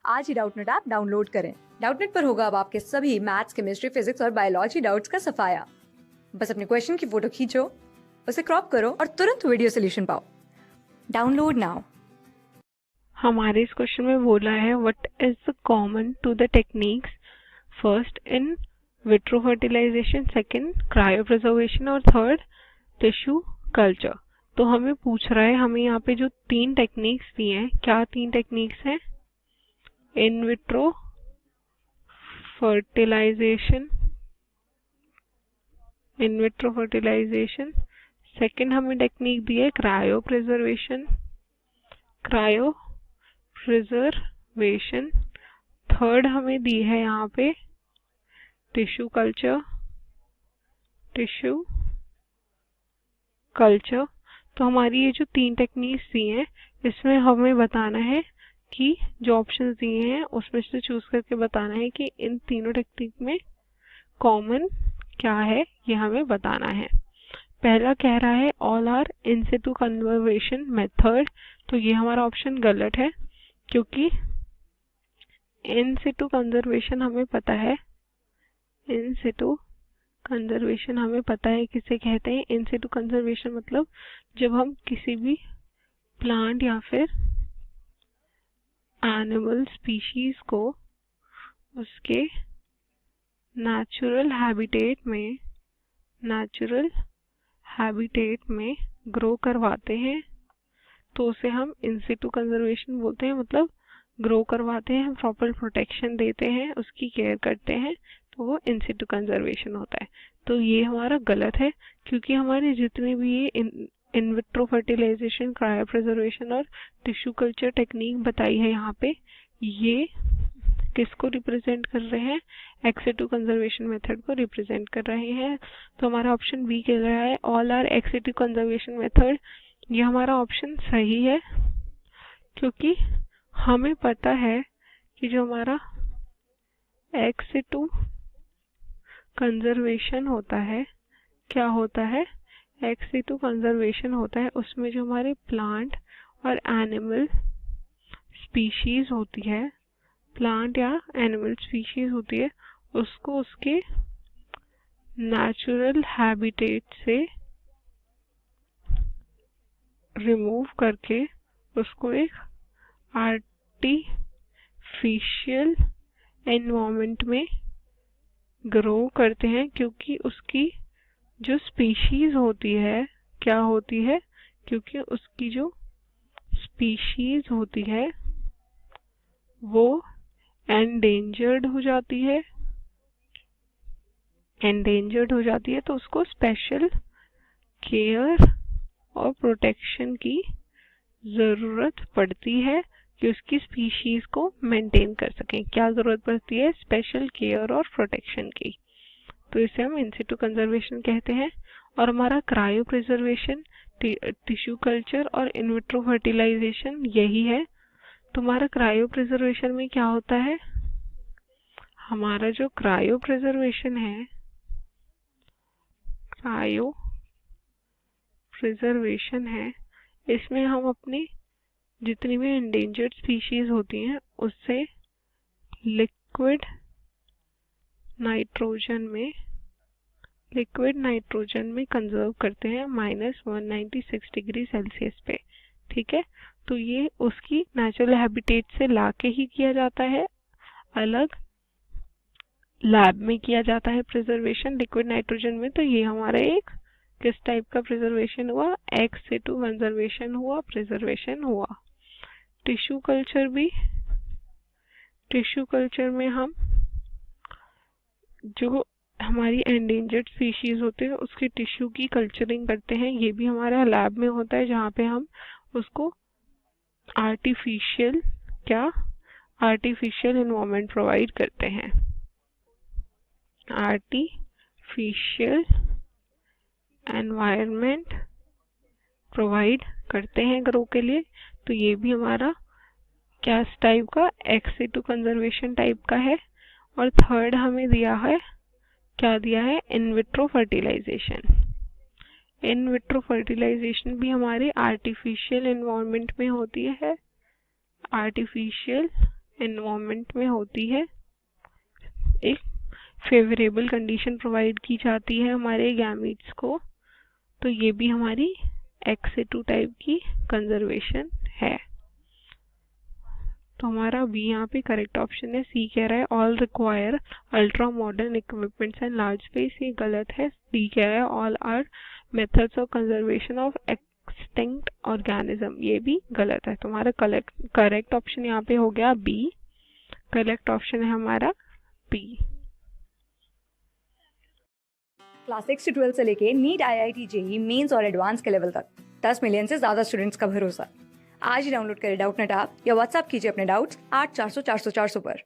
आज ही Doubtnut app download करें। Doubtnut पर होगा अब आपके सभी मैथ्स, केमिस्ट्री, फिजिक्स और बायोलॉजी डाउट्स का सफाया। बस अपने क्वेश्चन की फोटो खींचो, उसे क्रॉप करो और तुरंत वीडियो सोल्यूशन पाओ। Download now. हमारे इस क्वेश्चन में बोला है what is the common to the techniques, first in vitro fertilisation, second cryopreservation और थर्ड टिश्यू कल्चर। तो हमें पूछ रहा है, हमें यहाँ पे जो तीन टेक्निक्स दी हैं, क्या तीन टेक्निक्स हैं? In vitro fertilisation, in vitro fertilisation, second हमें टेक्निक दी है cryopreservation, cryopreservation, third हमें दी है यहाँ पे टिश्यू कल्चर, टिश्यू कल्चर। तो हमारी ये जो तीन टेक्निक्स दी हैं, इसमें हमें बताना है कि जो ऑप्शंस दिए हैं उसमें से चूज करके बताना है कि इन तीनों टेक्निक में कॉमन क्या है, ये हमें बताना है। पहला कह रहा है all are in situ conservation method, तो ये हमारा ऑप्शन गलत है, क्योंकि इन सिटू कंजर्वेशन हमें पता है, इन सिटू कंजर्वेशन हमें पता है किसे कहते हैं। इन सिटू कंजर्वेशन मतलब जब हम किसी भी प्लांट या फिर एनिमल स्पीशीज को उसके नेचुरल हैबिटेट में ग्रो करवाते हैं, तो उसे हम इन सिटू कंजर्वेशन बोलते हैं। मतलब ग्रो करवाते हैं, प्रॉपर प्रोटेक्शन देते हैं, उसकी केयर करते हैं, तो वो इन सिटू कंजर्वेशन होता है। तो ये हमारा गलत है, क्योंकि हमारे जितने भी ये in vitro fertilisation, cryopreservation और टिश्यू कल्चर टेक्निक बताई है यहाँ पे, ये किसको रिप्रेजेंट कर रहे हैं? एक्स सिटू कंजर्वेशन मेथड को रिप्रेजेंट कर रहे हैं। तो हमारा ऑप्शन बी कह रहा है all are ex situ conservation method. ये हमारा ऑप्शन सही है, क्योंकि हमें पता है कि जो हमारा एक्स सिटू कंजर्वेशन होता है, क्या होता है? एक्स सिटू कंजर्वेशन होता है, उसमें जो हमारे प्लांट और एनिमल स्पीशीज होती है, प्लांट या एनिमल स्पीशीज होती है, उसको उसके नेचुरल हैबिटेट से रिमूव करके उसको एक आर्टिफिशियल एनवायरनमेंट में ग्रो करते हैं, क्योंकि उसकी जो स्पीशीज होती है, क्या होती है? क्योंकि उसकी जो स्पीशीज होती है वो एंडेंजर्ड हो जाती है, तो उसको स्पेशल केयर और प्रोटेक्शन की ज़रूरत पड़ती है कि उसकी स्पीशीज को मेंटेन कर सकें। क्या ज़रूरत पड़ती है? स्पेशल केयर और प्रोटेक्शन की। तो इसे हम इन सिटू कंजर्वेशन कहते हैं। और हमारा क्रायो प्रिजर्वेशन, टिश्यू कल्चर और इन विट्रो फर्टिलाइजेशन यही है। तो हमारा क्रायो प्रिजर्वेशन में क्या होता है? हमारा जो क्रायो प्रिजर्वेशन है, इसमें हम अपनी जितनी भी एंडेंजर्ड स्पीशीज होती हैं उससे लिक्विड नाइट्रोजन में कंजर्व करते हैं -196 डिग्री सेल्सियस पे। ठीक है, तो ये उसकी नेचुरल हैबिटेट से लाके ही किया जाता है, अलग लैब में किया जाता है प्रिजर्वेशन लिक्विड नाइट्रोजन में। तो ये हमारा एक किस टाइप का प्रिजर्वेशन हुआ? एक्स सिटू कंजर्वेशन हुआ, प्रिजर्वेशन हुआ। टिश्यू कल्चर में हम जो हमारी एंडेंजर्ड स्पीशीज होते हैं उसके टिश्यू की कल्चरिंग करते हैं। ये भी हमारा लैब में होता है, जहाँ पे हम उसको आर्टिफिशियल एनवायरनमेंट प्रोवाइड करते हैं, आर्टिफिशियल एनवायरनमेंट प्रोवाइड करते हैं ग्रो के लिए। तो ये भी हमारा क्या टाइप का? एक्स सिटू कंजर्वेशन टाइप का है। और थर्ड हमें दिया है, क्या दिया है? In vitro fertilisation. In vitro fertilisation भी हमारे आर्टिफिशियल एनवायरनमेंट में होती है, आर्टिफिशियल एनवायरनमेंट में होती है, एक फेवरेबल कंडीशन प्रोवाइड की जाती है हमारे गैमीट्स को, तो ये भी हमारी ex-situ टाइप की कंजर्वेशन है। तो हमारा बी यहाँ पे करेक्ट ऑप्शन है। सी कह रहा है all require ultra modern equipments and large space, ये गलत है। डी कह रहा है all are methods of conservation of extinct organism, ये भी गलत है। तो हमारा करेक्ट ऑप्शन यहाँ पे हो गया बी। करेक्ट ऑप्शन है हमारा बी। क्लास 6 से 12 से लेके नीट, IIT, JEE मेंस और एडवांस के लेवल तक 10 मिलियन से ज्यादा स्टूडेंट्स का भरोसा। आज ही डाउनलोड करें डाउटनेट ऐप या व्हाट्सएप कीजिए अपने डाउट्स 8400 400 400 पर।